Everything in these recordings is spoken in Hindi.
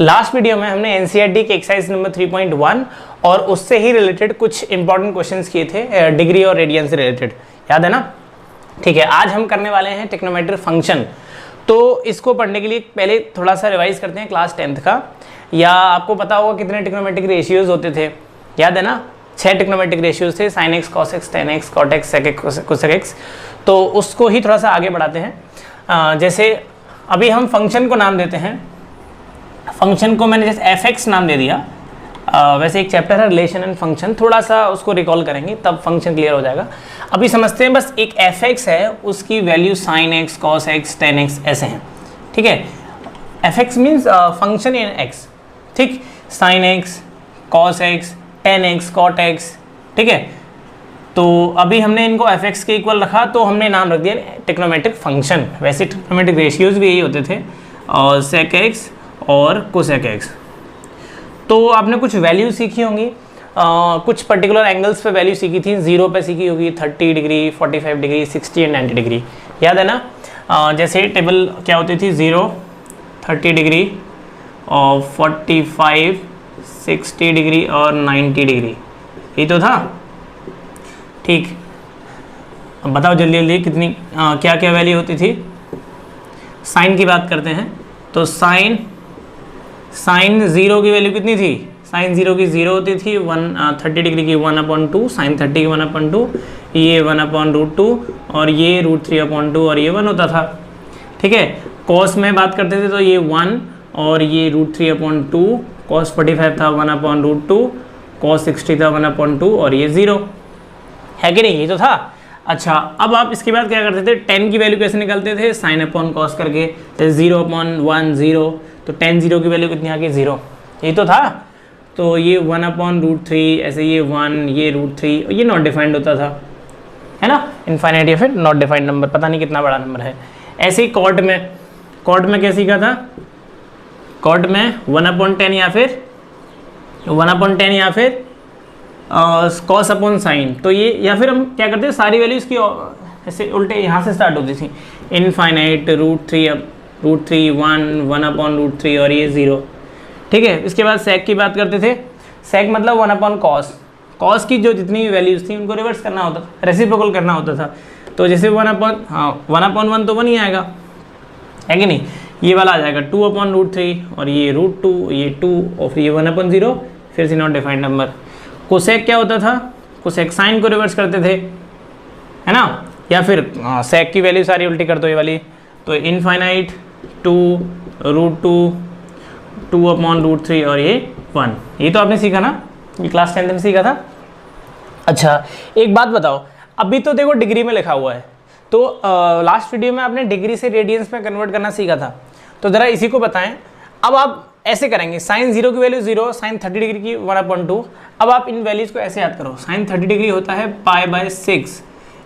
लास्ट वीडियो में हमने एनसीईआरटी के एक्सरसाइज नंबर 3.1 और उससे ही रिलेटेड कुछ इंपॉर्टेंट क्वेश्चंस किए थे डिग्री और रेडियन से रिलेटेड, याद है ना? ठीक है, आज हम करने वाले हैं ट्रिग्नोमेट्रिक फंक्शन। तो इसको पढ़ने के लिए पहले थोड़ा सा रिवाइज करते हैं क्लास 10th का। या आपको पता होगा कितने ट्रिग्नोमेट्रिक रेशियोज होते थे, याद है ना? 6 ट्रिग्नोमेट्रिक रेशियोज थे, sin x, cos x, tan x, cot x, sec x, cosec x। तो उसको ही थोड़ा सा आगे बढ़ाते हैं। जैसे अभी हम फंक्शन को नाम देते हैं, फंक्शन को मैंने जैसे fx नाम दे दिया। वैसे एक चैप्टर है रिलेशन एंड फंक्शन, थोड़ा सा उसको रिकॉल करेंगे तब फंक्शन क्लियर हो जाएगा। अभी समझते हैं बस एक fx है, उसकी value sin x, cos x, tan x ऐसे हैं, ठीक है? fx means function in x, ठीक? sin x, cos x, tan x, cot x, ठीक है? तो अभी हमने इनको fx के इक्वल रखा तो हमने नाम रख दिया ट्रिग्नोमेट्रिक फंक्शन। वैसे ट्रिग्नोमेट्रिक रेशियोज भी यही होते थे, और sec x और cosec x। तो आपने कुछ वैल्यू सीखी होंगी, कुछ पर्टिकुलर एंगल्स पे वैल्यू सीखी थी। 0 पे सीखी होगी, 30 डिग्री, 45 डिग्री, 60 एंड 90 डिग्री, याद है ना? जैसे टेबल क्या होती थी, 0, 30 डिग्री और 45, 60 डिग्री और 90 डिग्री, ये तो था, ठीक? अब बताओ जल्दी जल्दी कितनी क्या क्या वैल्यू होती थी। साइन की बात करते हैं तो साइन 0 की वैल्यू कितनी थी? साइन 0 की 0 होती थी, 30 डिग्री की 1/2, साइन 30 की 1/2, ये 1/√2 और ये √3/2 और ये 1 होता था, ठीक है? कॉस में बात करते थे तो ये 1 और ये √3/2, कॉस 45 था 1/√2, कॉस 60 था 1/2 और ये 0 है कि नहीं? ये तो था। अच्छा, अब आप इसके बाद क्या करते थे, 10 की वैल्यू कैसे निकालते थे? साइन अपॉन कॉस करके, तो 0/1 0, तो tan 0 की वैल्यू कितनी आ गई? 0, ये तो था। तो ये 1/√3, ऐसे ये 1, ये √3, ये नॉट डिफाइंड होता था, है ना? इनफाइनाइट या फिर नॉट डिफाइंड नंबर, पता नहीं कितना बड़ा नंबर है। ऐसे ही कॉट में क्या सीखा था? कॉट में 1/10 या फिर 1/10 या फिर कॉस अपॉन साइन। तो ये, या फिर हम क्या करते हैं, सारी वैल्यूज की ऐसे उल्टे यहाँ से स्टार्ट होती थी, इनफाइनाइट, √3 1, 1/√3 और ये 0, ठीक है? इसके बाद सेक की बात करते थे। सेक मतलब 1/cos। कॉस की जो जितनी भी वैल्यूज थी उनको रिवर्स करना होता था, रेसिप्रोकल करना होता था। तो जैसे 1/1 तो 1 ही आएगा, है कि नहीं? ये वाला आ जाएगा 2/√3 और ये √2, ये 2 और फिर ये 1/0, फिर से नॉट डिफाइंड नंबर। कोसेक क्या होता था? कोसेक साइन को रिवर्स करते थे, है ना? या फिर सेक की वैल्यू सारी उल्टी कर दो, ये वाली। तो इनफाइनाइट, 2, √2, 2/√3 और ये 1, ये तो आपने सीखा ना, ये क्लास 10th में सीखा था। अच्छा, एक बात बताओ, अभी तो देखो डिग्री में लिखा हुआ है, तो लास्ट वीडियो में आपने डिग्री से रेडियंस में कन्वर्ट करना सीखा था, तो ज़रा इसी को बताएं। अब आप ऐसे करेंगे, साइन 0 की वैल्यू 0, साइन 30 डिग्री की 1/2। अब आप इन वैल्यूज़ को ऐसे याद करो, साइन 30 डिग्री होता है π/6,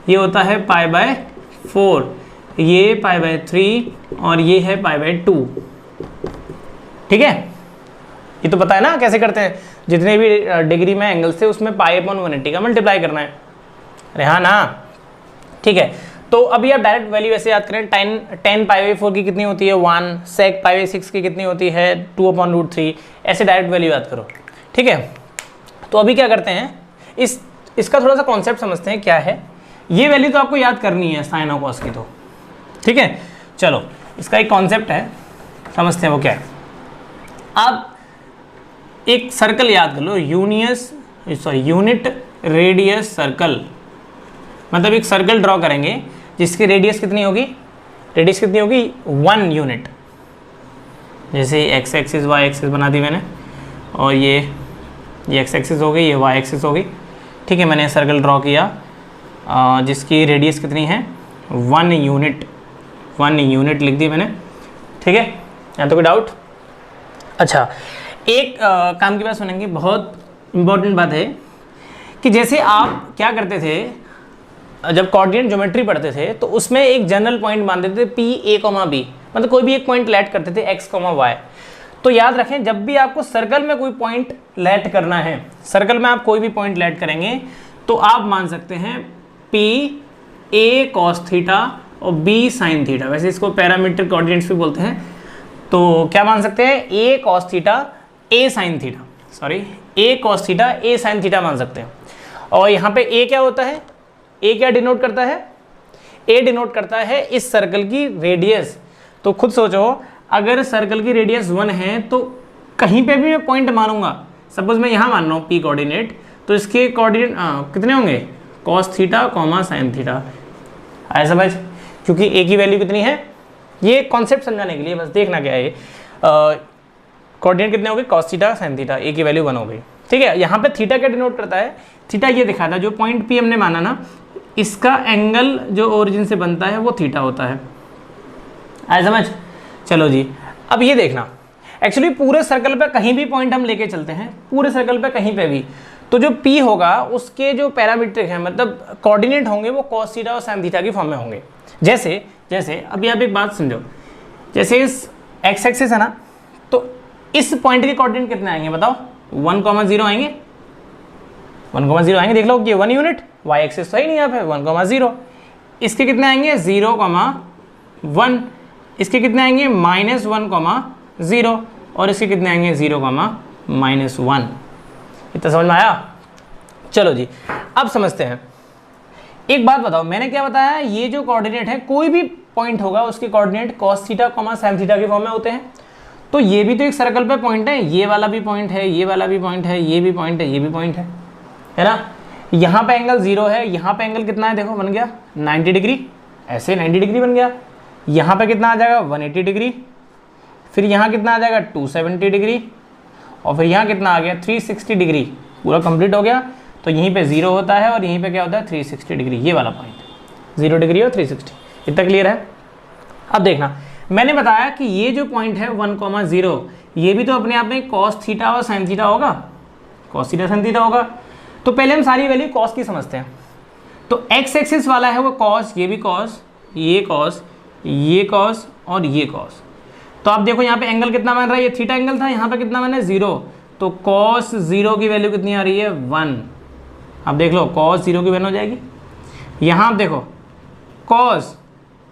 ये होता है π/4, ये π/3 और ये है π/2, ठीक है? ये तो पता है ना कैसे करते हैं, जितने भी डिग्री में एंगल्स थे उसमें π/180 का मल्टीप्लाई करना है, अरे हाँ ना? ठीक है, तो अभी आप डायरेक्ट वैल्यू ऐसे याद करें, tan π/4 की कितनी होती है? 1, sec π/6 की कितनी होती है? 2/√3, ऐसे डायरेक्ट वैल्यू याद करो, ठीक है? तो अभी क्या करते हैं, इसका थोड़ा सा कॉन्सेप्ट समझते हैं क्या है। ये वैल्यू तो आपको याद करनी है साइन और कॉस की, तो ठीक है? चलो, इसका एक कॉन्सेप्ट है, समझते हैं वो क्या है। आप एक सर्कल याद कर लो, यूनिट रेडियस सर्कल, मतलब एक सर्कल ड्रॉ करेंगे जिसकी रेडियस कितनी होगी? 1 यूनिट। जैसे एक्स एक्सिस वाई एक्सिस बना दी मैंने, और ये एक्स एक्सिस हो गई, ये वाई एक्सिस हो गई, ठीक है? मैंने सर्कल ड्रॉ किया जिसकी रेडियस कितनी है? 1 यूनिट लिख दी मैंने, ठीक है? यहाँ तो कोई डाउट? अच्छा, एक काम की बात सुनेंगे, बहुत इम्पोर्टेंट बात है कि जैसे आप क्या करते थे, जब कोऑर्डिनेट ज्योमेट्री पढ़ते थे तो उसमें एक जनरल पॉइंट मान देते थे P, A, B, मतलब कोई भी एक पॉइंट लेट करते थे x, y। तो याद रखें, जब भी आपको सर्कल में कोई पॉइंट लेट करना है, सर्कल में आप कोई भी पॉइंट लेट करेंगे तो आप मान सकते हैं P A cos थीटा और B sin थीटा। वैसे इसको पैरामीट्रिक कोऑर्डिनेट्स भी बोलते हैं। तो क्या मान सकते हैं, ए कॉस थीटा ए साइन थीटा, सॉरी ए कॉस थीटा ए साइन थीटा मान सकते हैं। और यहाँ पे ए क्या होता है, ए क्या डिनोट करता है, ए डिनोट करता है इस सर्कल की रेडियस। तो खुद सोचो, अगर सर्कल की रेडियस 1 है तो कहीं पे भी मैं पॉइंट मानूंगा, सपोज मैं यहाँ मान रहा हूँ पी कोऑर्डिनेट, तो इसके कोऑर्डिनेट कितने होंगे, cos theta comma sine theta. आया समझ, क्योंकि ए की वैल्यू कितनी है, ये कॉन्सेप्ट समझाने के लिए बस देखना क्या है, कोऑर्डिनेट कितने हो गए, कॉस थीटा साइन थीटा, ए की वैल्यू 1 हो गई। ठीक है, यहाँ पे थीटा क्या डिनोट करता है, थीटा ये दिखाता है जो पॉइंट पी हमने माना ना, इसका एंगल जो ओरिजिन से बनता है वो थीटा होता है। आया समझ। चलो जी, अब ये देखना, एक्चुअली पूरे सर्कल पे कहीं भी पॉइंट हम लेके चलते हैं, पूरे सर्कल पे कहीं पे भी, तो जो P होगा उसके जो पैरामीट्रिक हैं, मतलब कोऑर्डिनेट होंगे, वो कॉस थीटा और साइन थीटा की फॉर्म में होंगे। जैसे जैसे अभी आप एक बात समझो, जैसे इस एक्स एक्सिस है ना, तो इस पॉइंट के कोऑर्डिनेट कितने आएंगे बताओ, 1,0 आएंगे, 1,0 आएंगे, देख लो कि 1 यूनिट, वाई एक्सिस तो ही नहीं यहाँ पे, 1,0। इसके कितने आएंगे, 0,1, इसके कितने आएंगे, -1,0, और इसके कितने आएंगे, 0,-1। इतना समझ में आया। चलो जी, अब समझते हैं। एक बात बताओ, मैंने क्या बताया, ये जो कोऑर्डिनेट है, कोई भी पॉइंट होगा उसके coordinate cos theta sine theta के फॉर्म में होते हैं। तो ये भी तो एक सर्कल पे पॉइंट है, ये वाला भी पॉइंट है, ये वाला भी पॉइंट है, ये भी पॉइंट है, ये भी पॉइंट है ना। यहाँ पे एंगल 0 है, यहाँ पे एंगल कितना है, देखो बन गया 90 डिग्री, ऐसे 90 डिग्री बन गया। यहाँ पे कितना आ जाएगा, 180 डिग्री, फिर यहाँ कितना आ जाएगा, 270 डिग्री, और फिर यहाँ कितना आ गया, 360 डिग्री, पूरा कंप्लीट हो गया। तो यहीं पे 0 होता है और यहीं पे क्या होता है, 360 डिग्री, ये वाला पॉइंट, 0 डिग्री और 360। इतना क्लियर है। अब देखना, मैंने बताया कि ये जो पॉइंट है 1,0, ये भी तो अपने आप में कॉस थीटा और साइन थीटा होगा, कॉस थीटा साइन थीटा होगा। तो पहले हम सारी वैल्यू कॉस की समझते हैं। तो एक्स एक्सिस वाला है वो कॉस, ये भी कॉस, ये कॉस, ये कॉस और ये कॉस। तो आप देखो यहाँ पे एंगल कितना बन रहा है, ये थीटा एंगल था, यहाँ पे कितना बना है, 0। तो कॉस 0 की वैल्यू कितनी आ रही है, 1। अब देख लो कॉस 0 की वैल्यू हो जाएगी। यहाँ आप देखो कॉस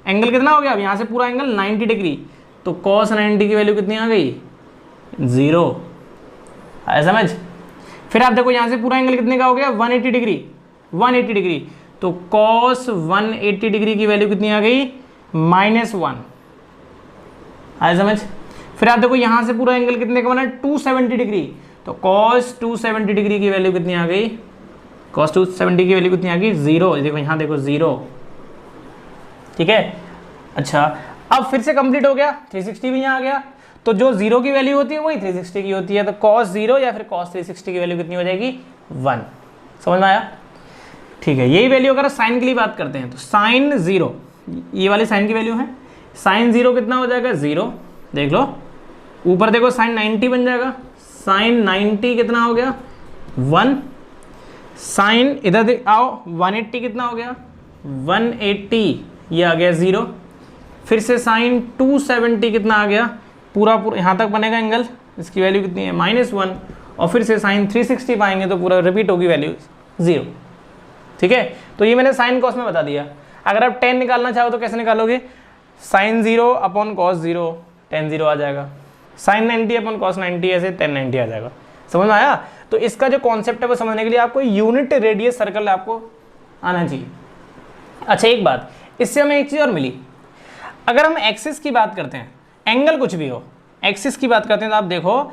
एंगल कितना हो गया, अब यहाँ से पूरा एंगल 90 डिग्री, तो कॉस 90 की वैल्यू कितनी आ गई, 0। आया समझ। फिर आप देखो यहाँ से पूरा एंगल कितने का हो गया, 180 डिग्री, 180 डिग्री, तो कॉस 180 डिग्री की वैल्यू कितनी आ गई, -1। आया समझ। फिर आप देखो यहाँ से पूरा एंगल कितने का बना, 270 डिग्री, तो कॉस 270 डिग्री की वैल्यू कितनी आ गई, कॉस 270 की वैल्यू कितनी आ गई, 0। देखो यहाँ देखो 0, ठीक है। अच्छा, अब फिर से कंप्लीट हो गया, 360 भी यहाँ आ गया। तो जो 0 की वैल्यू होती है वही 360 की होती है, तो cos 0 या फिर cos 360 की वैल्यू कितनी हो जाएगी, 1। समझ में आया। ठीक है, यही वैल्यू अगर साइन के लिए बात करते हैं तो साइन 0, ये वाली साइन की वैल्यू है, साइन 0 कितना हो जाएगा, 0। देख लो ऊपर देखो साइन 90 बन जाएगा, साइन 90 कितना हो गया, 1। साइन इधर आओ 180 कितना हो गया, 180, ये आ गया 0। फिर से साइन 270 कितना आ गया, पूरा यहाँ तक बनेगा एंगल, इसकी वैल्यू कितनी है, -1। और फिर से साइन 360 पाएंगे तो पूरा रिपीट होगी वैल्यू 0। ठीक है, तो ये मैंने साइन कॉस में बता दिया। अगर आप tan निकालना चाहो तो कैसे निकालोगे, साइन 0 अपॉन कॉस 0, tan 0 आ जाएगा, साइन 90 अपॉन कॉस 90, ऐसे tan 90 आ जाएगा। समझ में आया। तो इसका जो कॉन्सेप्ट है वो समझने के लिए आपको यूनिट रेडियस सर्कल आपको आना चाहिए। अच्छा, एक बात इससे हमें एक चीज़ और मिली, अगर हम एक्सिस की बात करते हैं, एंगल कुछ भी हो, एक्सिस की बात करते हैं, तो आप देखो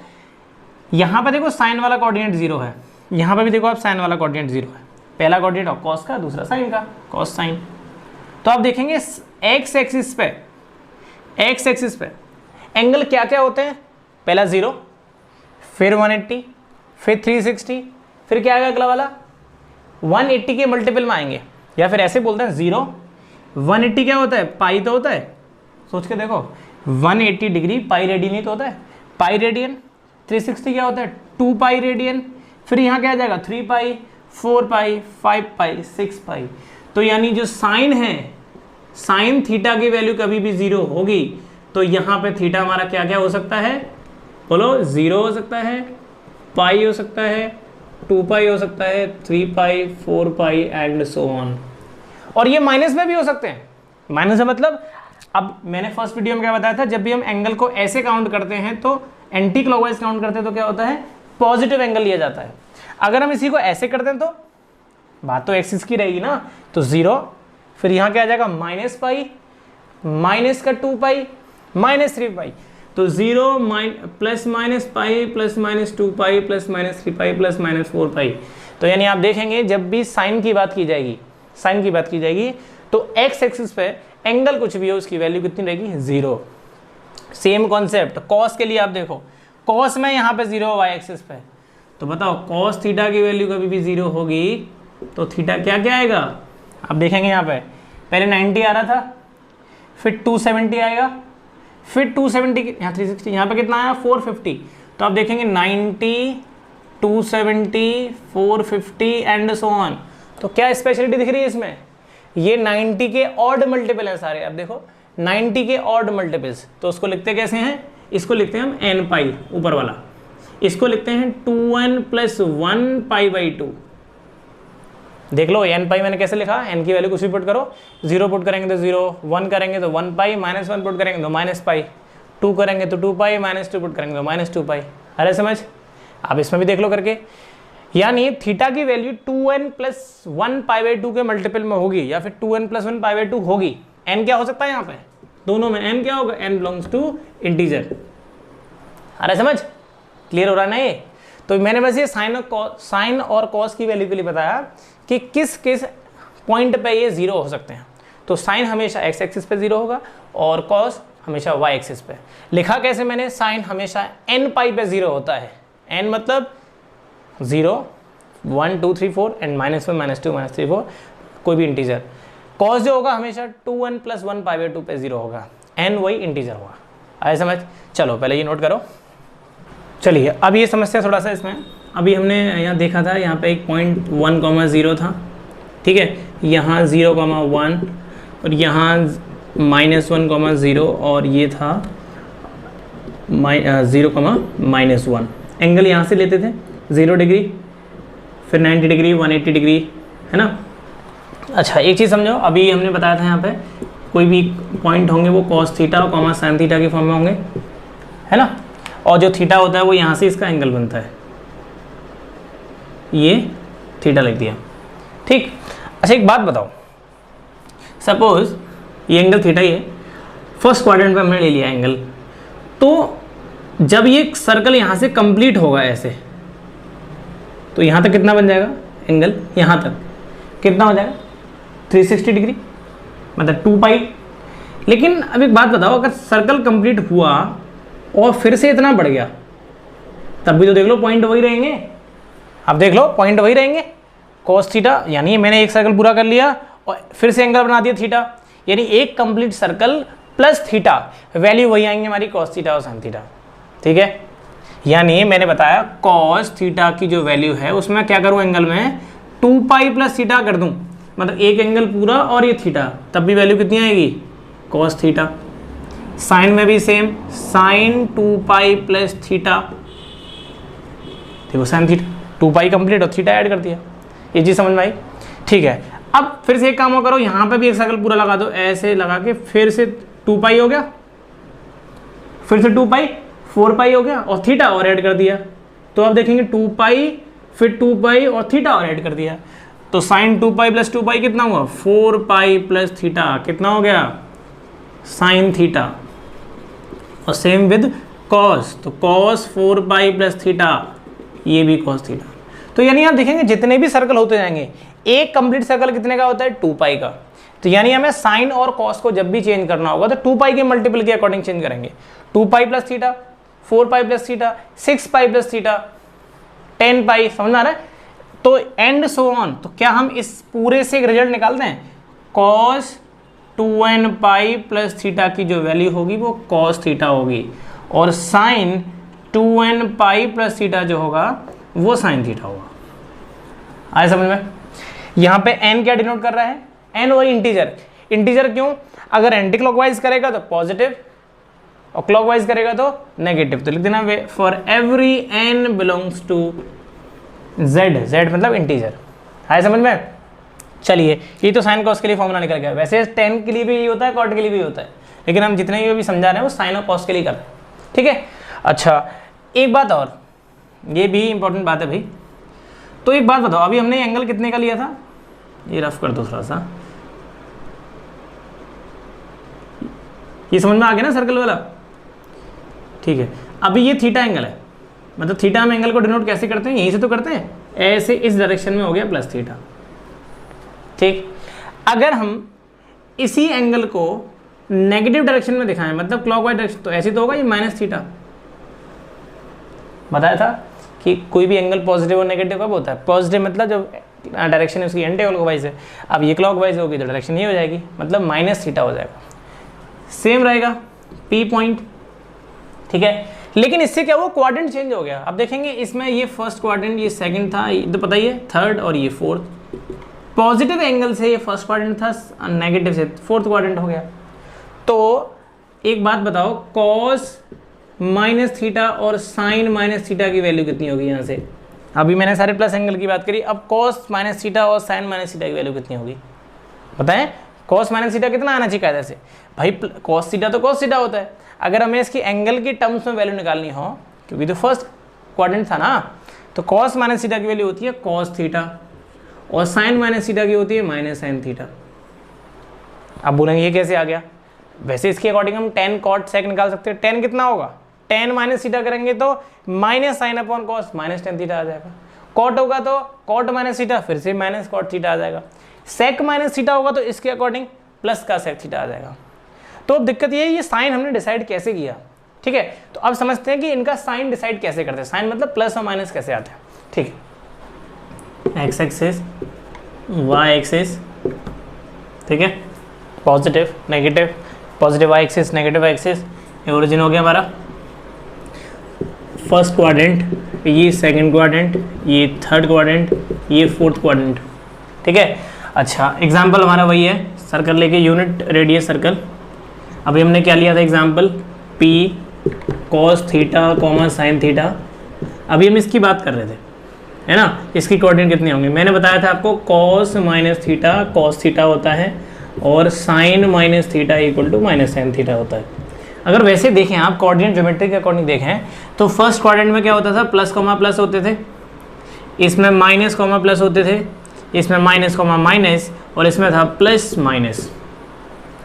यहाँ पर देखो साइन वाला कोऑर्डिनेट 0 है, यहाँ पर भी देखो आप साइन वाला कोऑर्डिनेट 0 है। पहला कोऑर्डिनेट कॉस का, दूसरा साइन का, कॉस साइन। तो आप देखेंगे एक्स एक्सिस पे एंगल क्या क्या होते हैं, पहला 0, फिर 180, फिर 360, फिर क्या आएगा अगला वाला, 180 के मल्टीपल में आएंगे, या फिर ऐसे बोलते हैं 0। 180 क्या होता है, पाई तो होता है, सोच के देखो 180 डिग्री पाई रेडियन ही तो होता है, पाई रेडियन। 360 क्या होता है, 2 पाई रेडियन। फिर यहाँ क्या आ जाएगा, 3 पाई, 4 पाई, 5 पाई, 6 पाई। तो यानी जो साइन है, साइन थीटा की वैल्यू कभी भी 0 होगी, तो यहाँ पे थीटा हमारा क्या क्या हो सकता है, बोलो, 0 हो सकता है, पाई हो सकता है, 2 पाई हो सकता है, 3 पाई, 4 पाई एंड सो ऑन। और ये माइनस में भी हो सकते हैं। माइनस है मतलब अब मैंने फर्स्ट वीडियो में क्या बताया था, जब भी हम एंगल को ऐसे काउंट करते हैं तो एंटी क्लॉकवाइज काउंट करते हैं तो क्या होता है, पॉजिटिव एंगल लिया जाता है। अगर हम इसी को ऐसे करते हैं तो बात तो एक्सिस की रहेगी ना, तो 0, फिर यहाँ क्या आ जाएगा माइनस पाई, माइनस का 2 पाई, माइनस 3 पाई, तो 0 plus minus pi plus minus 2 pi plus minus 3 pi plus minus 4 पाई। तो यानी आप देखेंगे जब भी साइन की बात की जाएगी, साइन की बात की जाएगी तो एक्स एक्सिस पे एंगल कुछ भी हो उसकी वैल्यू कितनी रहेगी, 0। सेम कॉन्सेप्ट कॉस के लिए आप देखो, कॉस में यहाँ पे 0 वाई एक्सिस पे, तो बताओ कॉस थीटा की वैल्यू कभी भी 0 होगी तो थीटा क्या क्या आएगा, आप देखेंगे यहाँ पे पहले 90 आ रहा था, फिर 270 आएगा, फिर 270 यहाँ 360, यहाँ पे कितना आया 450। तो आप देखेंगे 90, 270, 450 एंड सो ऑन। तो क्या स्पेशलिटी दिख रही है इसमें, ये 90 के ऑड मल्टीपल हैं सारे। अब देखो 90 के ऑड मल्टीपल्स, तो उसको लिखते कैसे हैं, इसको लिखते हैं हम n पाई ऊपर वाला, इसको लिखते हैं 2n प्लस 1 पाई बाई 2। देख लो n पाई मैंने कैसे लिखा, n की वैल्यू कुछ भी पुट करो, 0 पुट करेंगे तो 0, 1 करेंगे तो 1 पाई, माइनस 1 पुट करेंगे तो माइनस पाई, 2 करेंगे तो 2 पाई, माइनस 2 पुट करेंगे तो माइनस 2 पाई। अरे समझ, आप इसमें भी देख लो करके, यानी थीटा की value 2n plus 1 pi by 2 के मल्टीपल में होगी या फिर 2n प्लस 1 पाई बाई 2 होगी। n क्या हो सकता है यहाँ पे, दोनों में n क्या होगा, n बिलोंग्स टू इंटीजर। अरे समझ, क्लियर हो रहा है ना ये। तो मैंने बस ये साइन और कॉस की वैल्यू के लिए बताया कि किस किस पॉइंट पे ये 0 हो सकते हैं। तो साइन हमेशा x एक्सिस पे 0 होगा और कॉस हमेशा y एक्सिस पे। लिखा कैसे मैंने, साइन हमेशा n पाई पे 0 होता है, n मतलब 0, 1 2 3 4 एंड -1 -2 -3 4 कोई भी इंटीजर। कॉस जो होगा हमेशा 2n प्लस 1 पाई बाई 2 पे 0 होगा, n वही इंटीजर होगा। आए समझ, चलो पहले ये नोट करो। चलिए अब ये समस्या थोड़ा सा इसमें, अभी हमने यहाँ देखा था, यहाँ पे एक पॉइंट 1,0 था, ठीक है, यहाँ 0,1 और यहाँ -1,0 और ये था 0,-1। एंगल यहाँ से लेते थे 0 डिग्री, फिर 90 डिग्री, 180 डिग्री, है ना। अच्छा एक चीज़ समझो, अभी हमने बताया था यहाँ पे कोई भी पॉइंट होंगे वो कॉस थीटा और साइन थीटा के फॉर्म में होंगे, है ना, और जो थीटा होता है वो यहाँ से इसका एंगल बनता है, ये थीटा लिख दिया, ठीक। अच्छा एक बात बताओ, सपोज ये एंगल थीटा ही है, फर्स्ट क्वाड्रेंट पे हमने ले लिया एंगल, तो जब ये सर्कल यहाँ से कंप्लीट होगा ऐसे, तो यहाँ तक कितना बन जाएगा एंगल, यहाँ तक कितना हो जाएगा 360 डिग्री, मतलब 2 पाई। लेकिन अब एक बात बताओ, अगर सर्कल कंप्लीट हुआ और फिर से इतना बढ़ गया, तब भी तो देख लो पॉइंट वही रहेंगे। अब देख लो पॉइंट वही रहेंगे, कॉस थीटा, यानी मैंने एक सर्कल पूरा कर लिया और फिर से एंगल बना दिया थीटा, यानी एक complete circle plus theta, value वही आएंगे हमारी कॉस थीटा और साइन थीटा, ठीक है। यानी मैंने बताया कॉस थीटा की जो वैल्यू है उसमें क्या करूं, एंगल में 2 पाई प्लस थीटा कर दूं, मतलब एक एंगल पूरा और ये थीटा, तब भी वैल्यू कितनी आएगी कॉस थीटा। साइन में भी same, sine 2 pi plus theta, देखो साइन थीटा 2 पाई कंप्लीट और थीटा ऐड कर दिया, ये चीज़ समझ में आई, ठीक है। अब फिर से एक काम और करो, यहाँ पे भी एक सर्कल पूरा लगा दो, ऐसे लगा के फिर से 2 पाई हो गया, फिर से 2 पाई 4 पाई हो गया और थीटा और ऐड कर दिया, तो अब देखेंगे 2 पाई फिर 2 पाई और थीटा और ऐड कर दिया, तो साइन 2 पाई प्लस 2 पाई कितना हुआ 4 पाई प्लस थीटा, कितना हो गया साइन थीटा। और सेम विद कॉस, तो कॉस 4 पाई प्लस थीटा, ये भी कॉस थीटा। तो यानी आप देखेंगे जितने भी सर्कल होते जाएंगे, एक कंप्लीट सर्कल कितने का होता है 2 पाई का। तो यानी हमें साइन और कॉस को जब भी चेंज करना होगा तो 2 पाई के मल्टीपल के अकॉर्डिंग चेंज करेंगे। 2 पाई प्लस थीटा, 4 पाई प्लस थीटा, 6 पाई प्लस थीटा, 10 पाई, समझ आ रहा है। तो एंड सो ऑन। तो क्या हम इस पूरे से एक रिजल्ट निकालते हैं, कॉस 2n पाई प्लस थीटा की जो वैल्यू होगी वो कॉस थीटा होगी, और साइन 2n पाई प्लस थीटा जो होगा वो साइन थीटा होगा। आए समझ में। यहाँ पे n क्या डिनोट कर रहा है, n वही इंटीजर। इंटीजर क्यों, अगर एंटी क्लॉकवाइज करेगा तो पॉजिटिव और क्लॉकवाइज करेगा तो नेगेटिव। तो लिख देना for every n belongs to z, z मतलब इंटीजर। आए समझ में। चलिए ये तो साइन कॉस के लिए फॉर्मूला निकल गया। वैसे tan के लिए भी यही होता है, कॉट के लिए भी होता है, लेकिन हम जितने भी समझा रहे हैं वो साइन और कॉस के लिए कर रहे हैं, ठीक है। अच्छा एक बात और, ये भी इंपॉर्टेंट बात है भाई। तो एक बात बताओ, अभी हमने एंगल कितने का लिया था, ये रफ कर दो थोड़ा सा, ये समझ में आ गया ना सर्कल वाला, ठीक है। अभी ये थीटा एंगल है, मतलब थीटा हम एंगल को डिनोट कैसे करते हैं, यहीं से तो करते हैं, ऐसे इस डायरेक्शन में हो गया प्लस थीटा, ठीक। अगर हम इसी एंगल को नेगेटिव डायरेक्शन में दिखाएं, मतलब क्लॉकवाइज डायरेक्शन, तो ऐसे तो होगा ये माइनस थीटा। बताया था कि कोई भी एंगल पॉजिटिव और नेगेटिव कब होता है, पॉजिटिव मतलब जब डायरेक्शन उसकी एंटी क्लॉकवाइज है। अब ये क्लॉकवाइज होगी तो डायरेक्शन ये हो जाएगी, मतलब माइनस थीटा हो जाएगा। सेम रहेगा पी पॉइंट, ठीक है। लेकिन इससे क्या हुआ, क्वाड्रेंट चेंज हो गया। अब देखेंगे इसमें ये फर्स्ट क्वाड्रेंट, ये सेकंड था, ये तो पता ही है, थर्ड और ये फोर्थ। पॉजिटिव एंगल से ये फर्स्ट क्वाड्रेंट था, नेगेटिव से फोर्थ क्वाड्रेंट हो गया। तो एक बात बताओ, कॉस माइनस थीटा और साइन माइनस थीटा की वैल्यू कितनी होगी यहाँ से। अभी मैंने सारे प्लस एंगल की बात करी, अब कॉस माइनस थीटा और साइन माइनस थीटा की वैल्यू कितनी होगी बताएं। कॉस माइनस थीटा कितना आना चाहिए कायदे से भाई, कॉस थीटा तो कॉस थीटा होता है। अगर हमें इसकी एंगल की टर्म्स में वैल्यू निकालनी हो, क्योंकि तो फर्स्ट क्वाड्रेंट था ना, तो कॉस माइनस थीटा की वैल्यू होती है कॉस थीटा और साइन माइनस थीटा की होती है माइनस साइन थीटा। अब बोलेंगे ये कैसे आ गया, वैसे इसके अकॉर्डिंग हम टेन कॉट सेक निकाल सकते हैं। टेन कितना होगा, टेन माइनस थीटा करेंगे तो minus sine upon cos minus ten theta आ जाएगा। कॉट होगा तो कॉट माइनस थीटा फिर से माइनस कॉट थीटा आ जाएगा। सेक माइनस थीटा होगा तो इसके अकॉर्डिंग प्लस का सेक थीटा आ जाएगा। तो अब दिक्कत ये है, ये साइन हमने डिसाइड कैसे किया, ठीक है। तो अब समझते हैं कि इनका साइन डिसाइड कैसे करते हैं। साइन मतलब प्लस और माइनस कैसे आते हैं, ठीक है। एक्स एक्सिस, वाई एक्सिस, ठीक है, positive negative, positive Y axis negative Y axis, ये ओरिजिन हो गया हमारा फर्स्ट क्वाड्रेंट, ये सेकंड क्वाड्रेंट, ये थर्ड क्वाड्रेंट, ये फोर्थ क्वाड्रेंट, ठीक है। अच्छा एग्जाम्पल हमारा वही है, सर्कल लेके यूनिट रेडियस सर्कल। अभी हमने क्या लिया था example, P cos theta comma sine theta. अभी हम इसकी बात कर रहे थे, है ना, इसकी कोऑर्डिनेट कितनी होंगी। मैंने बताया था आपको cos minus theta cos theta होता है और sine minus theta equal to minus sine theta होता है। अगर वैसे देखें आप कोऑर्डिनेट ज्योमेट्री के अकॉर्डिंग देखें तो फर्स्ट क्वाड्रेंट में क्या होता था, प्लस कॉमा प्लस होते थे, इसमें माइनस कॉमा प्लस होते थे, इसमें माइनस कॉमा माइनस, और इसमें था प्लस माइनस,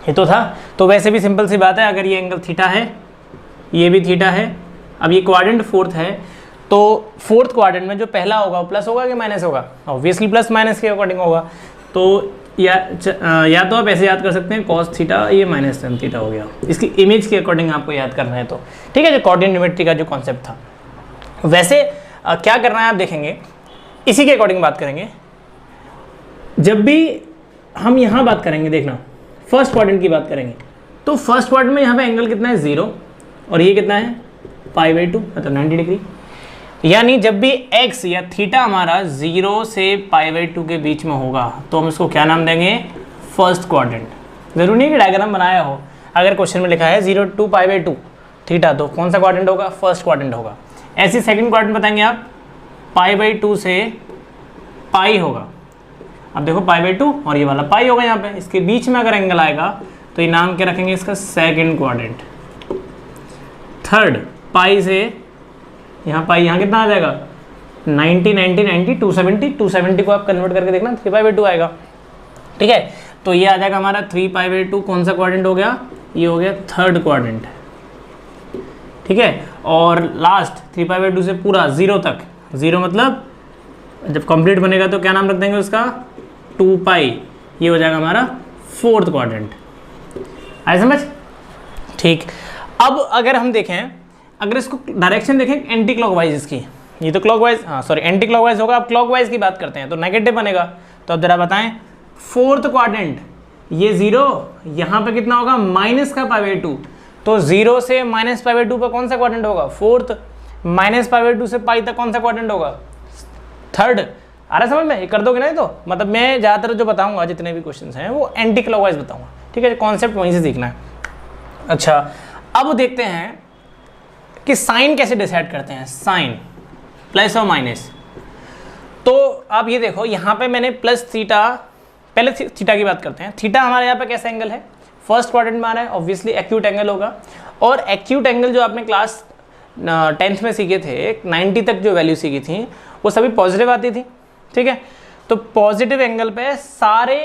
ये तो था। तो वैसे भी सिंपल सी बात है, अगर ये एंगल थीटा है, ये भी थीटा है, अब ये क्वाड्रेंट फोर्थ है, तो फोर्थ क्वाड्रेंट में जो पहला होगा वो प्लस होगा कि माइनस होगा, ऑब्वियसली प्लस माइनस के अकॉर्डिंग होगा। तो या तो आप ऐसे याद कर सकते हैं कॉस थीटा ये माइनस टेन थीटा हो गया, इसकी इमेज के अकॉर्डिंग आपको याद करना है तो ठीक है, जो कोऑर्डिनेट ज्योमेट्री का जो कॉन्सेप्ट था। वैसे क्या करना है आप देखेंगे, इसी के अकॉर्डिंग बात करेंगे। जब भी हम यहाँ बात करेंगे, देखना फर्स्ट क्वाड्रेंट की बात करेंगे, तो फर्स्ट क्वाड्रेंट में यहाँ पे एंगल कितना है 0 और ये कितना है π/2 मतलब 90 डिग्री। यानी जब भी x या थीटा हमारा 0 से π/2 के बीच में होगा तो हम इसको क्या नाम देंगे, फर्स्ट क्वाड्रेंट। जरूरी नहीं कि डायग्राम बनाया हो, अगर क्वेश्चन में लिखा है 0 to π/2 थीटा तो कौन सा क्वाड्रेंट होगा, फर्स्ट क्वाड्रेंट होगा। ऐसे सेकंड क्वाड्रेंट बताएंगे आप, π/2 से पाई होगा। अब देखो π/2 और ये वाला पाई होगा, यहाँ पे इसके बीच में अगर एंगल आएगा तो ये नाम क्या रखेंगे इसका, सेकंड क्वाड्रेंट। थर्ड पाई से यहाँ पाई, यहाँ कितना आ जाएगा 90 90 90 270, 270 को आप कन्वर्ट करके देखना 3π/2 आएगा, ठीक है। तो ये आ जाएगा हमारा 3π/2, कौन सा क्वाड्रेंट हो गया, ये हो गया थर्ड क्वाड्रेंट, ठीक है। और लास्ट 3π/2 से पूरा 0 तक, 0 मतलब जब कंप्लीट बनेगा तो क्या नाम रख देंगे उसका, 2π, ये हो जाएगा हमारा फोर्थ क्वाड्रेंट। आए समझ, ठीक। अब अगर हम देखें, अगर इसको डायरेक्शन देखें एंटी क्लॉकवाइज इसकी, ये तो क्लॉकवाइज, हाँ सॉरी एंटी क्लॉकवाइज होगा। अब क्लॉकवाइज की बात करते हैं तो नेगेटिव बनेगा। तो अब जरा बताएं, फोर्थ क्वाड्रेंट ये 0, यहाँ पे कितना होगा माइनस का π/2, तो 0 से माइनस π/2 पर कौन सा क्वाड्रेंट होगा, फोर्थ। माइनस π/2 से पाई तक कौन सा क्वाड्रेंट होगा, थर्ड। आ रहा समझ में, ये कर दोगे ना, तो मतलब मैं ज़्यादातर जो बताऊंगा जितने भी क्वेश्चंस हैं वो एंटी क्लॉकवाइज बताऊंगा, ठीक है। कॉन्सेप्ट वहीं से सीखना है। अच्छा अब देखते हैं कि साइन कैसे डिसाइड करते हैं, साइन प्लस और माइनस। तो आप ये देखो, यहाँ पे मैंने प्लस थीटा, पहले थीटा की बात करते हैं। थीटा हमारे यहाँ पे कैसा एंगल है, फर्स्ट क्वाड्रेंट में आ रहा है, ऑब्वियसली एक्यूट एंगल होगा। और एक्यूट एंगल जो आपने क्लास 10th में सीखे थे, 90 तक जो वैल्यू सीखी थी वो सभी पॉजिटिव आती थी, ठीक है। तो पॉजिटिव एंगल पे सारे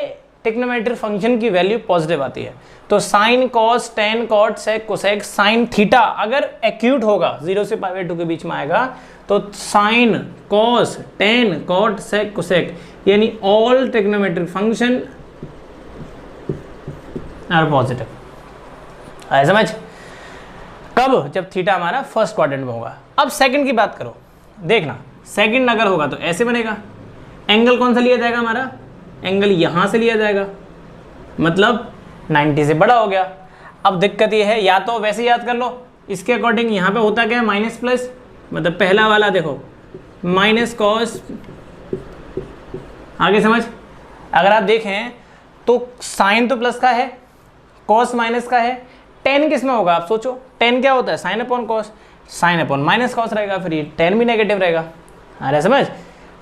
ट्रिग्नोमेट्री फंक्शन की वैल्यू पॉजिटिव आती है। तो sine, cos, tan, cot, sec, cosec, sine theta अगर एक्यूट होगा 0 से π/2 के बीच में आएगा तो sine, cos, tan, cot, sec, cosec यानी all trigonometry function are positive. आया समझ? कब? जब थीटा हमारा फर्स्ट क्वाड्रेंट में होगा। अब सेकंड की बात करो, देखना सेकंड अगर होगा तो ऐसे बनेगा। एंगल कौन सा लिया जाएगा हमारा? एंगल यहां से लिया जाएगा, मतलब 90 से बड़ा हो गया। अब दिक्कत ये है, या तो वैसे याद कर लो, इसके अकॉर्डिंग यहाँ पे होता क्या है? माइनस प्लस, मतलब पहला वाला देखो माइनस कॉस, आगे समझ। अगर आप देखें तो साइन तो प्लस का है, कॉस माइनस का है, टेन किस में होगा आप सोचो? टेन क्या होता है? Sign upon cos, sine upon minus cos रहेगा, फिर ये टेन भी नेगेटिव रहेगा। अरे समझ।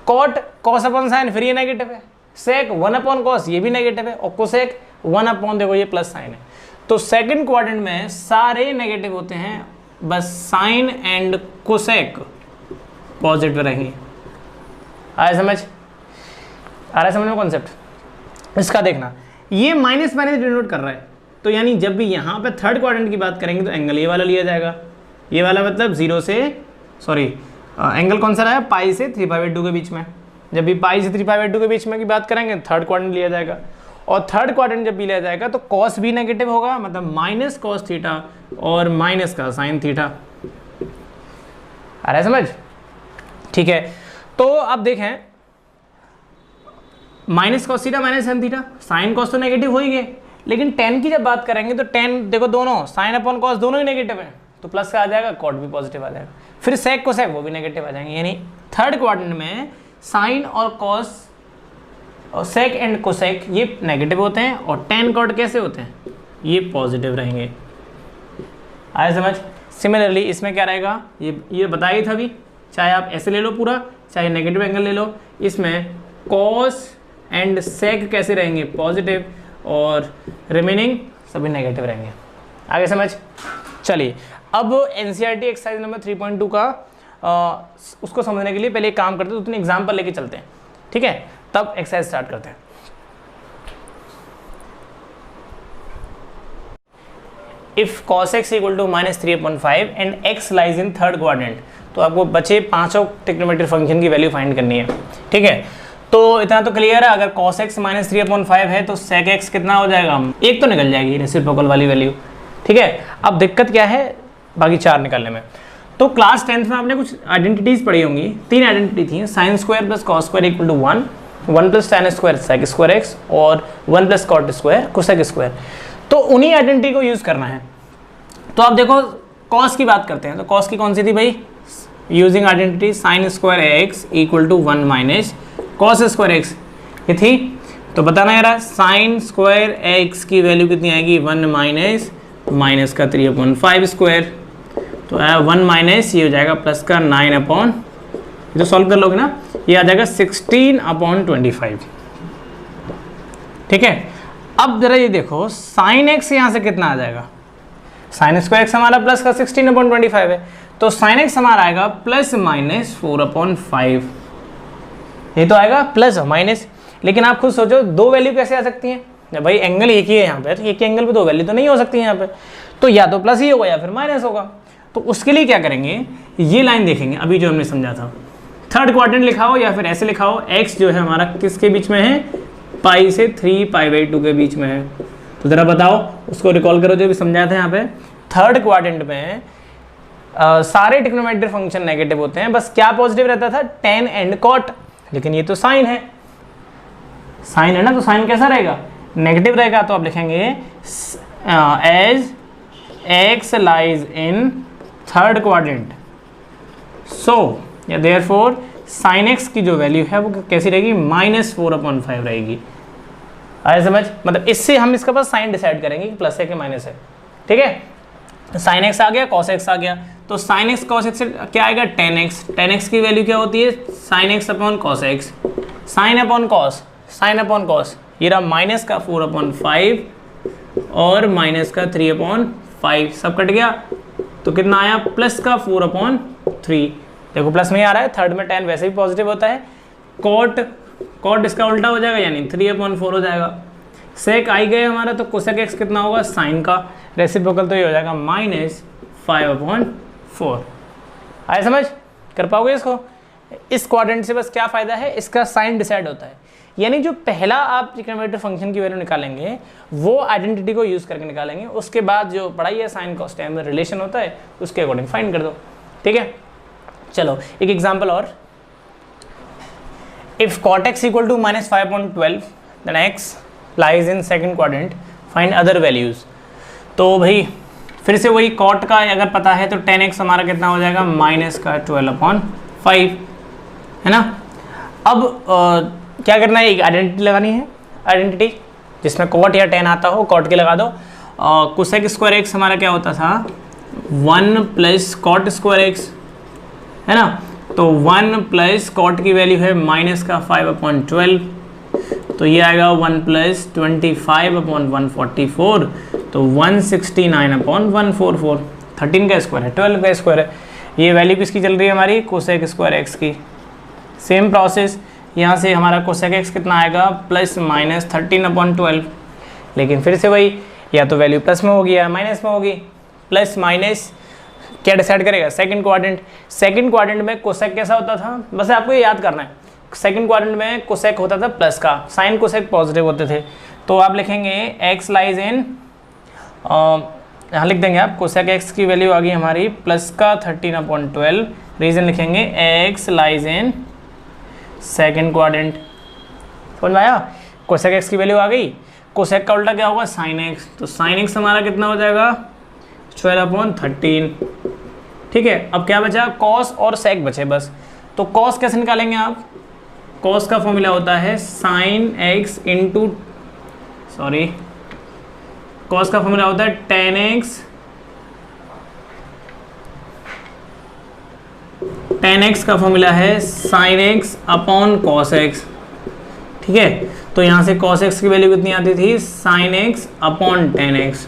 कॉट कॉस अपॉन साइन, फिर ये नेगेटिव है। सेक 1 अपॉन कॉस, ये भी नेगेटिव है। और कोसेक 1 अपॉन, देखो ये प्लस साइन है। तो सेकंड क्वाड्रेंट में सारे नेगेटिव होते हैं, बस साइन एंड कोसेक पॉजिटिव रहेंगे। आया समझ? आ रहा है समझ में कॉन्सेप्ट? इसका देखना, ये माइनस माइनस डिनोट कर रहा है, तो यानी जब भी यहाँ पे थर्ड क्वाड्रेंट की बात करेंगे तो एंगल ये वाला लिया जाएगा। ये वाला मतलब 0 से, सॉरी एंगल कौन सा रहा है? पाई से 3π/2 के बीच में। जब भी पाई से 3π/2 के बीच में की बात करेंगे थर्ड क्वाड्रेंट लिया जाएगा। और थर्ड क्वाड्रेंट जब भी लिया जाएगा तो कॉस भी नेगेटिव होगा, मतलब माइनस कॉस थीटा और माइनस का साइन थीटा। आ रहा है समझ? ठीक है, तो अब देखें minus cos theta minus sine theta, sine cos तो नेगेटिव हो ही गए, लेकिन टेन की जब बात करेंगे तो टेन देखो दोनों साइन अपॉन कॉस दोनों ही नेगेटिव है, तो प्लस का आ जाएगा, कॉट भी पॉजिटिव आ जाएगा। फिर सेक कोसेक वो भी नेगेटिव आ जाएंगे, यानी थर्ड क्वाड्रेंट में साइन और कॉस और सेक एंड कोसेक ये नेगेटिव होते हैं और टेन कॉट कैसे होते हैं? ये पॉजिटिव रहेंगे। आया समझ? सिमिलरली इसमें क्या रहेगा? ये बताया था अभी, चाहे आप ऐसे ले लो पूरा, चाहे नेगेटिव एंगल ले लो, इसमें कॉस एंड सेक कैसे रहेंगे? पॉजिटिव, और रिमेनिंग सभी नेगेटिव रहेंगे। आगे समझ? चलिए अब एनसीईआरटी एक्सरसाइज नंबर 3.2 का उसको समझने के लिए पहले एक काम करते हैं, 2-3 एग्जाम्पल लेके चलते हैं, ठीक है, तब एक्सरसाइज स्टार्ट करते हैं। If cos x equal to -3/5 and x lies in third quadrant, तो आपको बचे पांचों ट्रिग्नोमेट्री फंक्शन की वैल्यू फाइंड करनी है, ठीक है। तो इतना तो क्लियर है, अगर cos x -3/5 है तो sec x कितना हो जाएगा? एक तो निकल जाएगी रेसिप्रोकल वाली वैल्यू, ठीक है। अब दिक्कत क्या है बाकी 4 निकालने में? तो क्लास 10th में आपने कुछ आइडेंटिटीज पढ़ी होंगी, 3 आइडेंटिटी थी, sin square plus cos square equal to 1, 1 plus tan square sec square x और 1 plus cot square cosec square. तो उन्हीं आइडेंटिटी को यूज करना है। तो आप देखो cos की बात करते हैं, तो cos की कौन सी थी भाई? Using identity sin square x equal to 1 minus cos square x, ये थी। तो बताना यार sin स्क्वायर x की वैल्यू कितनी आएगी? 1 माइनस का 3/5 स्क्वायर, तो 1 माइनस ये हो जाएगा प्लस का 9 ये तो सॉल्व कर लोगे ना, ये आ जाएगा 16/25, ठीक है। अब जरा ये देखो sin x यहाँ से कितना आ जाएगा? sin स्क्वायर x हमारा प्लस का 16/25 है, तो sin x हमारा आएगा प्लस माइनस 4/5, ये तो आएगा प्लस माइनस। लेकिन आप खुद सोचो दो वैल्यू कैसे आ सकती हैं? जब भाई एंगल एक ही है यहाँ पे, तो एक ही एंगल पे दो वैल्यू तो नहीं हो सकती है यहाँ पे, तो या तो प्लस ही होगा या फिर माइनस होगा। तो उसके लिए क्या करेंगे, ये लाइन देखेंगे अभी जो हमने समझा था, थर्ड क्वाड्रेंट लिखा हो या फिर ऐसे लिखा हो, x जो है हमारा किसके बीच में है? पाई से 3π/2 के बीच में है। तो जरा बताओ, उसको रिकॉल करो जो भी समझाया था यहाँ पे। थर्ड क्वाड्रेंट में सारे ट्रिग्नोमेट्री फंक्शन नेगेटिव होते हैं, बस क्या पॉजिटिव रहता था? टेन एंड कॉट, लेकिन ये तो साइन है, साइन है ना, तो साइन कैसा रहेगा? नेगेटिव रहेगा। तो आप लिखेंगे as x lies in third quadrant, so या देयरफॉर sin x की जो वैल्यू है वो कैसी रहेगी? -4/5 रहेगी। आया समझ? मतलब इससे हम इसका बस साइन डिसाइड करेंगे कि प्लस है कि माइनस है, ठीक है। sin x आ गया, cos x आ गया, तो sin x cos x से क्या आएगा? tan x, tan x की वैल्यू क्या होती है? sin x upon cos x, sin upon cos, sin upon cos, ये रहा माइनस का 4/5 और माइनस का 3/5 सब कट गया, तो कितना आया प्लस का 4/3। देखो प्लस में ही आ रहा है, थर्ड में tan वैसे भी पॉजिटिव होता है, कॉट इसका उल्टा हो जाएगा यानी 3/4 हो जाएगा। सेक आई गए हमारा, तो कोसेक एक्स कितना होगा साइन का रेसिप्रोकल, तो ये हो जाएगा -5/4। आए समझ, कर पाओगे इसको? इस क्वाड्रेंट से बस क्या फ़ायदा है, इसका साइन डिसाइड होता है, यानी जो पहला आप ट्रिग्नोमेट्रिक फंक्शन की वैल्यू निकालेंगे वो आइडेंटिटी को यूज़ करके निकालेंगे, उसके बाद जो पढ़ाई है साइन कॉस टैन में रिलेशन होता है उसके अकॉर्डिंग फाइंड कर दो। ठीक है, चलो एक एग्जांपल और। If cot x equal to -5/12 then x lies in second quadrant, find other values. तो भाई फिर से वही cot का अगर पता है तो tan x हमारा कितना हो जाएगा -12/5, है ना। अब क्या करना है, एक आइडेंटिटी लगानी है, आइडेंटिटी जिसमें cot या tan आता हो, cot के लगा दो। कोसेक स्क्वायर x हमारा क्या होता था 1 + cot स्क्वायर x, है ना। तो 1 + cot की वैल्यू है -5/12, तो ये आएगा 1 + 25/144, तो 169/144। 13 का स्क्वायर है, 12 का स्क्वायर है, ये वैल्यू किसकी चल रही है हमारी कोसेक स्क्वायर x की। सेम प्रोसेस यहाँ से हमारा कोसेक x कितना आएगा ±13/12, लेकिन फिर से वही, या तो वैल्यू प्लस में होगी या माइनस में होगी। प्लस माइनस क्या डिसाइड करेगा, सेकंड क्वाड्रेंट। सेकंड क्वाड्रेंट में कोसेक कैसा होता था, बस आपको ये याद करना है, सेकंड क्वाड्रेंट में कोसेक होता था प्लस का, साइन कोसेक पॉजिटिव होते थे। तो आप लिखेंगे x लाइज इन, यहाँ लिख देंगे आप कोसेक x की वैल्यू आ गई हमारी प्लस का 13/12, रीजन लिखेंगे x lies in second quadrant. समझ में आया, कोसेक x की वैल्यू आ गई, कोसेक का उल्टा क्या होगा साइन x, तो साइन x हमारा कितना हो जाएगा 12/13। ठीक है, अब क्या बचा, कॉस और सेक बचे बस। तो कॉस कैसे निकालेंगे आप, कॉस का फॉर्मूला होता है sine x into, sorry cos का फॉर्मूला होता है tan x का फॉर्मूला है sine x upon cos x। ठीक है, तो यहाँ से cos x की वैल्यू कितनी आती थी sine x upon tan x।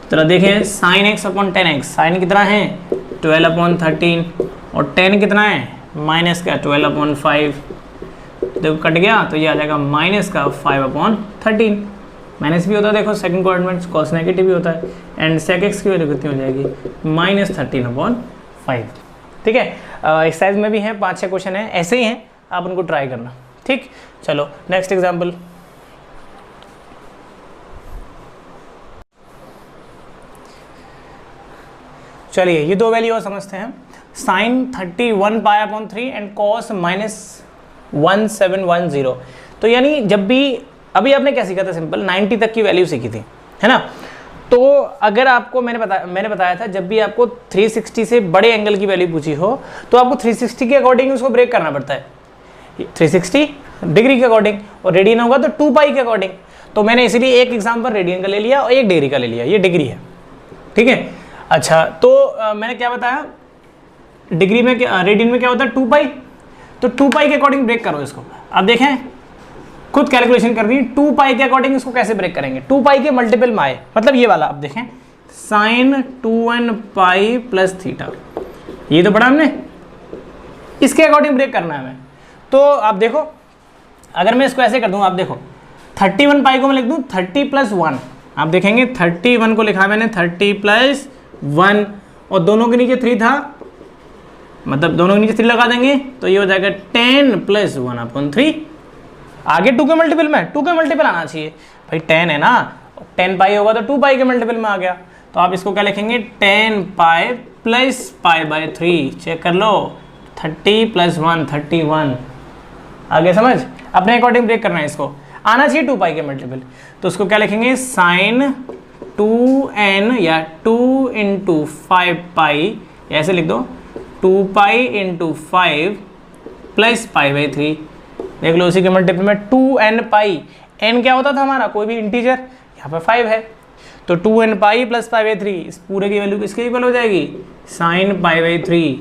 तो देखें sine x upon tan x, sine कितना है 12/13 और tan कितना है माइनस का 12/5, देखो कट गया, तो ये आ जाएगा -5/13। माइनस भी होता है, देखो सेकंड क्वाड्रेंट में कॉस नेगेटिव भी होता है, एंड सेक एक्स की वैल्यू कितनी हो जाएगी -13/5। ठीक है, एक्सरसाइज में भी हैं 5-6 क्वेश्चन हैं ऐसे ही हैं, आप उनको ट्राई करना। ठीक, चलो नेक्स्ट एग्जाम्पल। चलिए ये दो वैल्यू और समझते हैं, साइन 31π/3 एंड कॉस -1710। तो यानी जब भी, अभी आपने क्या सीखा था, सिंपल 90 तक की वैल्यू सीखी थी, है ना। तो अगर आपको मैंने बताया था जब भी आपको 360 से बड़े एंगल की वैल्यू पूछी हो तो आपको 360 के अकॉर्डिंग उसको ब्रेक करना पड़ता है, 360 डिग्री के अकॉर्डिंग, और रेडियन होगा तो 2π के अकॉर्डिंग। तो मैंने इसीलिए एक एग्जाम्पल रेडियन का ले लिया और एक डिग्री का ले लिया, ये डिग्री है। ठीक है, अच्छा तो मैंने क्या बताया, डिग्री में क्या, रेडियन में क्या होता है 2π, तो 2π के अकॉर्डिंग ब्रेक करो इसको। अब देखें खुद कैलकुलेशन करनी है, 2π के अकॉर्डिंग इसको कैसे ब्रेक करेंगे, 2π के मल्टीपल में आए, मतलब ये वाला। अब देखें साइन 2nπ प्लस थीटा, ये तो पढ़ा हमने, इसके अकॉर्डिंग ब्रेक करना है हमें। तो आप देखो अगर मैं इसको ऐसे कर दूं, आप देखो 31π को मैं लिख दूं 30 + 1, आप देखेंगे 31 को लिखा मैंने 30 + 1, और दोनों के नीचे 3 था, मतलब दोनों के नीचे 3 लगा देंगे तो ये हो जाएगा 10 + 1/3। आगे 2 के मल्टीपल में, 2 के मल्टीपल आना चाहिए भाई, 10 है ना, 10π होगा तो 2π के मल्टीपल में आ गया। तो आप इसको क्या लिखेंगे 10π + π/3, चेक कर लो 30 + 1 31। आगे समझ, अपने अकॉर्डिंग ब्रेक करना है, इसको आना चाहिए 2π के मल्टीपल। तो उसको क्या लिखेंगे साइन 2n या 2 × 5π, ऐसे लिख दो 2π × 5 + π/3। देख लो उसी के मल्टीपल में 2nπ, n क्या होता था हमारा कोई भी इंटीजर, यहाँ पर 5 है, तो 2nπ + π/3, इस पूरे की वैल्यू किसके इक्वल हो जाएगी साइन π/3।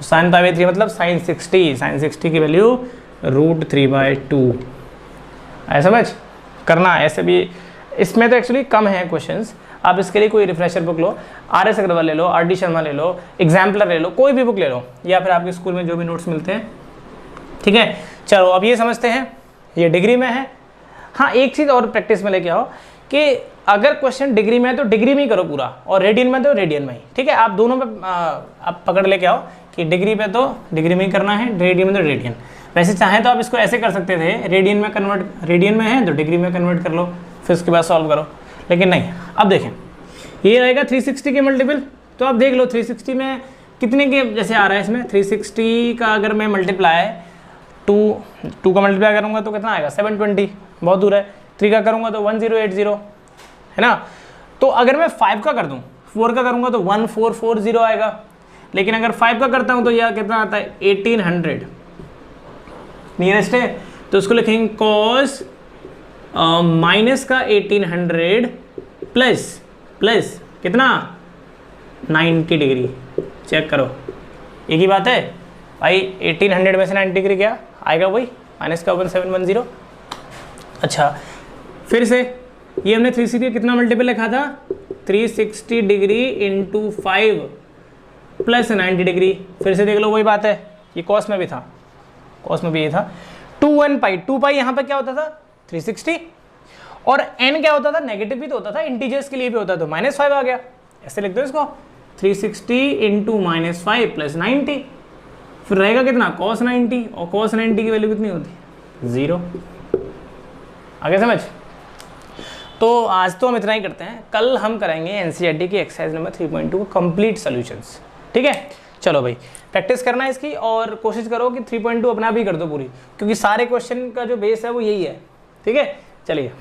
साइन π/3 मतलब साइन 60, साइन 60 की वैल्यू √3/2। ऐसा समझ करना, ऐसे भी इसमें तो एक्चुअली कम है क्वेश्चंस, आप इसके लिए कोई रिफ्रेशर बुक लो, RS अग्रवाल ले लो, RD शर्मा ले लो, एग्जाम्पलर ले लो, कोई भी बुक ले लो, या फिर आपके स्कूल में जो भी नोट्स मिलते हैं, ठीक है। चलो अब ये समझते हैं, ये डिग्री में है। हाँ, एक चीज़ और प्रैक्टिस में लेके आओ कि अगर क्वेश्चन डिग्री में है तो डिग्री में ही करो पूरा, और रेडियन में तो रेडियन में ही, ठीक है। आप दोनों पे आप पकड़ लेके आओ कि डिग्री पे तो डिग्री में ही करना है, रेडियन में तो रेडियन। वैसे चाहें तो आप इसको ऐसे कर सकते थे, रेडियन में है तो डिग्री में कन्वर्ट कर लो, फिर उसके बाद सॉल्व करो, लेकिन नहीं। अब देखें, ये रहेगा 360 के मल्टीपल, तो आप देख लो 360 में कितने के जैसे आ रहा है इसमें, 360 का अगर मैं मल्टीप्लाई 2 का मल्टीप्लाई करूँगा तो कितना आएगा 720, बहुत दूर है। 3 का करूँगा तो 1080, है ना। तो अगर मैं 5 का कर दूँ, 4 का करूँगा तो 1440 आएगा, लेकिन अगर 5 का करता हूँ तो यह कितना आता है 1800, नियरेस्ट है। तो उसको लिखेंगे कॉस माइनस का 1800 प्लस कितना 90 डिग्री। चेक करो, एक ही बात है भाई, 1800 में से 90 डिग्री क्या आएगा, वही माइनस का 1710। अच्छा, फिर से ये हमने 360 कितना मल्टीपल लिखा था, 360 डिग्री इंटू 5 प्लस 90 डिग्री। फिर से देख लो, वही बात है, ये कॉस में भी था, कॉस में भी ये था। 2 पाई, 2 पाई यहाँ पे क्या होता था 360, और n क्या होता था, नेगेटिव भी तो होता था, इंटीजर्स के लिए भी होता, तो -5 आ गया। ऐसे लिख दो इसको, 360 इंटू -5 प्लस 90, फिर रहेगा कितना cos 90, और cos 90 की वैल्यू कितनी होती, 0। आगे समझ। तो आज तो हम इतना ही करते हैं, कल हम करेंगे एनसीईआरटी की एक्सरसाइज नंबर 3.2 कंप्लीट सॉल्यूशंस, ठीक है। चलो भाई, प्रैक्टिस करना है इसकी, और कोशिश करो कि 3.2 अपना भी कर दो पूरी, क्योंकि सारे क्वेश्चन का जो बेस है वो यही है, ठीक है। चलिए।